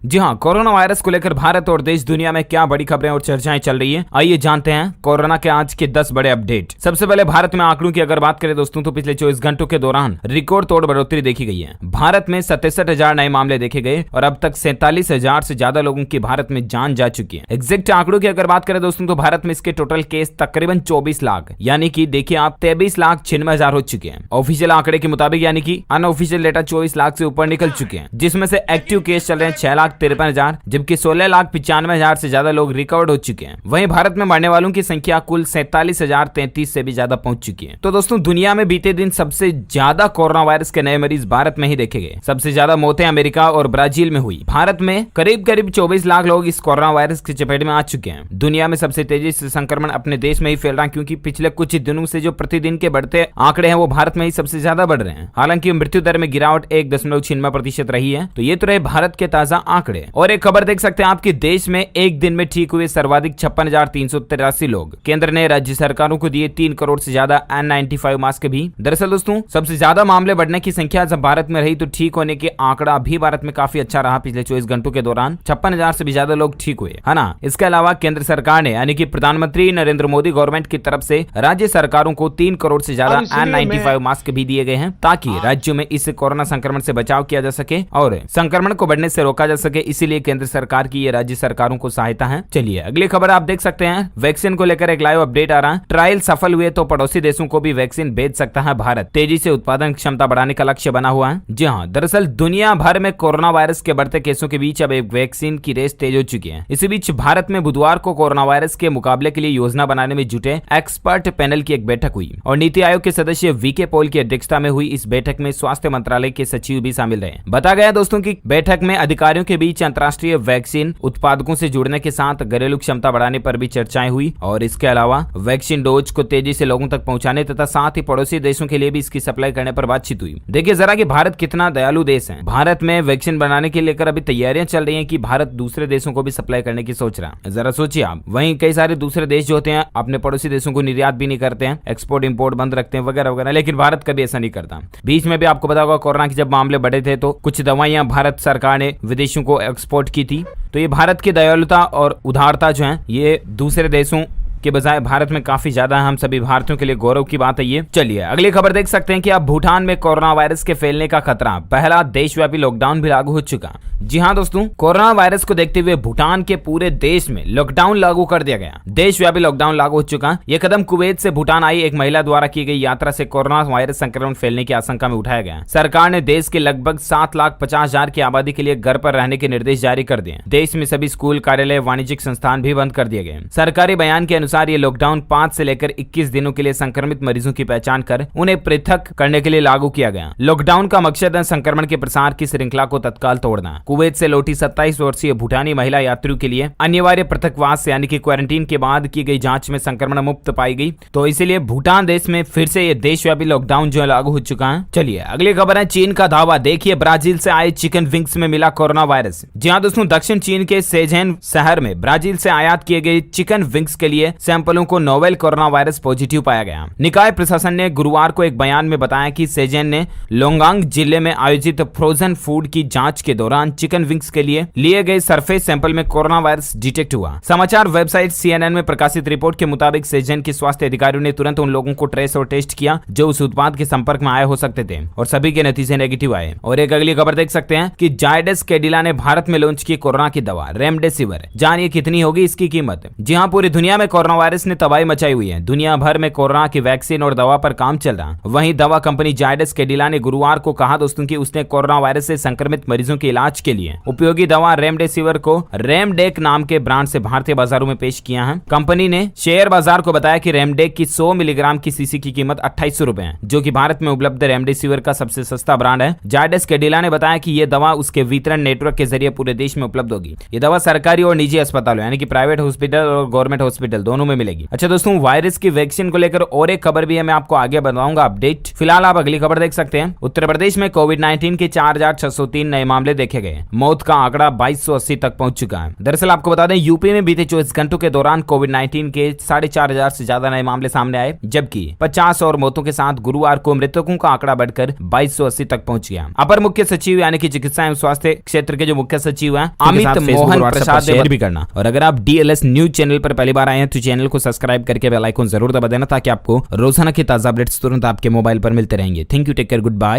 जी हाँ, corona virus को लेकर भारत और देश दुनिया में क्या बड़ी खबरें और चर्चाएं चल रही है, आइए जानते हैं कोरोना के आज के 10 बड़े अपडेट। सबसे पहले भारत में आंकड़ों की अगर बात करें दोस्तों, तो पिछले 24 घंटों के दौरान रिकॉर्ड तोड़ बढ़ोतरी देखी गई है। भारत में 67,000 नए मामले देखे गए और अब तक 47,000 से ज्यादा लोगों की भारत में जान जा चुकी है। एग्जैक्ट आंकड़ों की अगर बात करें दोस्तों, तो भारत में इसके टोटल केस तकरीबन 24 लाख यानी कि देखिए आप 23,96,000 हो चुके हैं ऑफिशियल आंकड़े के मुताबिक, यानी कि अनऑफिशियल डेटा 24 लाख से ऊपर निकल चुके हैं, जिसमें से एक्टिव केस चल रहे हैं 6,53,000, जबकि 16,95,000 से ज्यादा लोग रिकवर्ड हो चुके हैं। वहीं भारत में मरने वालों की संख्या कुल 47,033 से भी ज्यादा पहुंच चुकी है। तो दोस्तों, दुनिया में बीते दिन सबसे ज्यादा कोरोना वायरस के नए मरीज भारत में ही देखे गए। सबसे ज्यादा मौतें अमेरिका और ब्राजील में हुई। भारत में करीब 24 लाख लोग इस कोरोना वायरस की चपेट में आ चुके हैं। दुनिया में सबसे तेजी से संक्रमण अपने देश में ही फैल रहा है, क्योंकि पिछले कुछ दिनों से जो प्रतिदिन के बढ़ते आंकड़े हैं वो भारत में ही सबसे ज्यादा बढ़ रहे हैं। हालांकि मृत्यु दर में गिरावट 1.96% रही है। तो ये तो रहे भारत के ताजा आंकड़े। और एक खबर देख सकते हैं आपके देश में एक दिन में ठीक हुए सर्वाधिक 56,383 लोग। केंद्र ने राज्य सरकारों को दिए 3 करोड़ से ज्यादा N95 मास्क भी। दरअसल दोस्तों, सबसे ज्यादा मामले बढ़ने की संख्या जब भारत में रही, तो ठीक होने के आंकड़ा भी भारत में काफी अच्छा रहा। पिछले 24 घंटों के दौरान 56,000 से भी ज्यादा लोग ठीक हुए, है ना। इसके अलावा केंद्र सरकार ने यानी कि प्रधानमंत्री नरेंद्र मोदी गवर्नमेंट की तरफ से राज्य सरकारों को 3 करोड़ से ज्यादा N95 मास्क भी दिए गए हैं, ताकि राज्यों में इस कोरोना संक्रमण से बचाव किया जा सके और संक्रमण को बढ़ने से रोका जा सके। इसीलिए केंद्र सरकार की ये राज्य सरकारों को सहायता है। चलिए अगली खबर आप देख सकते हैं, वैक्सीन को लेकर एक लाइव अपडेट आ रहा है। ट्रायल सफल हुए तो पड़ोसी देशों को भी वैक्सीन भेज सकता है भारत। तेजी से उत्पादन क्षमता बढ़ाने का लक्ष्य बना हुआ है। जी हाँ, दरअसल दुनिया भर में कोरोना वायरस के बढ़ते केसों के बीच अब एक वैक्सीन की रेस तेज हो चुकी है। इसी बीच भारत में बुधवार को कोरोना वायरस के मुकाबले के लिए योजना बनाने में जुटे एक्सपर्ट पैनल की एक बैठक हुई और नीति आयोग के सदस्य वीके पॉल की अध्यक्षता में हुई इस बैठक में स्वास्थ्य मंत्रालय के सचिव भी शामिल रहे। बताया गया दोस्तों की बैठक में अधिकारियों के बीच अंतर्राष्ट्रीय वैक्सीन उत्पादकों से जुड़ने के साथ घरेलू क्षमता बढ़ाने पर भी चर्चाएं हुई और इसके अलावा वैक्सीन डोज को तेजी से लोगों तक पहुंचाने तथा साथ ही पड़ोसी देशों के लिए भी इसकी सप्लाई करने पर बातचीत हुई। देखिए जरा कि भारत कितना दयालु देश है। भारत में वैक्सीन बनाने के लेकर अभी तैयारियां चल रही हैं कि भारत दूसरे देशों को भी सप्लाई करने की सोच रहा है। जरा सोचिए आप, वहीं कई सारे दूसरे देश जो होते हैं अपने पड़ोसी देशों को निर्यात भी नहीं करते हैं, एक्सपोर्ट इंपोर्ट बंद रखते हैं वगैरह वगैरह, लेकिन भारत कभी ऐसा नहीं करता। बीच में भी आपको पता होगा कोरोना के जब मामले बढ़े थे तो कुछ दवाइयां भारत सरकार ने विदेशों को एक्सपोर्ट की थी। तो ये भारत की दयालुता और उदारता जो है ये दूसरे देशों के बजाय भारत में काफी ज्यादा हम सभी भारतीयों के लिए गौरव की बात है ये। चलिए अगली खबर देख सकते हैं कि अब भूटान में कोरोना वायरस के फैलने का खतरा, पहला देशव्यापी लॉकडाउन भी लागू हो चुका। जी हाँ दोस्तों, कोरोना वायरस को देखते हुए भूटान के पूरे देश में लॉकडाउन लागू कर दिया गया। देशव्यापी लॉकडाउन लागू हो चुका। यह कदम कुवैत से भूटान आई एक महिला द्वारा की गई यात्रा से कोरोना वायरस संक्रमण फैलने की आशंका में उठाया गया। सरकार ने देश के लगभग 7,50,000 की आबादी के लिए घर पर रहने के निर्देश जारी कर दिए। देश में सभी स्कूल, कार्यालय, वाणिज्यिक संस्थान भी बंद कर दिए गए। सरकारी बयान के अनुसार ये लॉकडाउन 5 से लेकर 21 दिनों के लिए संक्रमित मरीजों की पहचान कर उन्हें पृथक करने के लिए लागू किया गया। लॉकडाउन का मकसद है संक्रमण के प्रसार की श्रृंखला को तत्काल तोड़ना। कुवैत से लौटी 27 वर्षीय भूटानी महिला यात्रियों के लिए अनिवार्य पृथकवास यानी कि क्वारंटीन के बाद की गई जांच में संक्रमण मुक्त पाई गई। तो इसीलिए भूटान देश में फिर से ये देशव्यापी लॉकडाउन जो है लागू हो चुका है। चलिए अगली खबर है चीन का दावा। देखिए ब्राजील से आए चिकन विंग्स में मिला कोरोना वायरस। जी हाँ दोस्तों, दक्षिण चीन के सेजेन शहर में ब्राजील से आयात किए गए चिकन विंग्स के लिए सैंपलों को नोवेल कोरोना वायरस पॉजिटिव पाया गया। निकाय प्रशासन ने गुरुवार को एक बयान में बताया कि सेजेन ने लोंगांग जिले में आयोजित फ्रोजन फूड की जांच के दौरान चिकन विंग्स के लिए गए सरफेस सैंपल में कोरोना वायरस डिटेक्ट हुआ। समाचार वेबसाइट CNN में प्रकाशित रिपोर्ट के मुताबिक सेजेन के स्वास्थ्य अधिकारियों ने तुरंत उन लोगों को ट्रेस और टेस्ट किया जो उस उत्पाद के संपर्क में आए हो सकते थे और सभी के नतीजे नेगेटिव आए। और एक अगली खबर देख सकते हैं कि जायडस कैडिला ने भारत में लॉन्च की कोरोना की दवा रेमडेसिविर। जानिए कितनी होगी इसकी कीमत। जी हाँ, पूरी दुनिया में कोरोना वायरस ने तबाही मचाई हुई है। दुनिया भर में कोरोना की वैक्सीन और दवा पर काम चल रहा। वहीं दवा कंपनी जायडस कैडिला ने गुरुवार को कहा दोस्तों कि उसने कोरोना वायरस से संक्रमित मरीजों के इलाज के लिए उपयोगी दवा रेमडेसिविर को रेमडेक नाम के ब्रांड से भारतीय बाजारों में पेश किया है। कंपनी ने शेयर बाजार को बताया कि रेमडेक की 100 मिलीग्राम की शीशी की कीमत 2800 रुपए है, जो कि भारत में उपलब्ध रेमडेसिविर का सबसे सस्ता ब्रांड है। जायडस कैडिला ने बताया कि यह दवा उसके वितरण नेटवर्क के जरिए पूरे देश में उपलब्ध होगी। ये दवा सरकारी और निजी अस्पतालों यानी कि प्राइवेट हॉस्पिटल और गवर्नमेंट हॉस्पिटल दोनों दोनों में मिलेगी। अच्छा दोस्तों, वायरस की वैक्सीन को लेकर और एक खबर भी है, मैं आपको आगे बताऊंगा अपडेट। फिलहाल आप अगली खबर देख सकते हैं। उत्तर प्रदेश में कोविड-19 के 4,603 नए मामले देखे गए। मौत का आंकड़ा 2280 तक पहुंच चुका है। दरअसल आपको बता दें, यूपी में बीते 24 घंटों के दौरान कोविड-19 के 4,500 से ज्यादा नए मामले सामने आए, जबकि 50 और मौतों के साथ गुरुवार को मृतकों का आंकड़ा बढ़कर 2280 तक पहुंच गया। अपर मुख्य सचिव यानी कि चिकित्सा एवं स्वास्थ्य क्षेत्र के जो मुख्य सचिव हैं, अमित मोहन प्रसाद शेयर भी करना। और अगर आप DLS न्यूज चैनल पर पहली बार आए हैं तो चैनल को सब्सक्राइब करके बेल आइकन जरूर दबा देना, ताकि आपको रोजाना की ताजा अपडेट्स तुरंत आपके मोबाइल पर मिलते रहेंगे। Thank you, take care, good bye.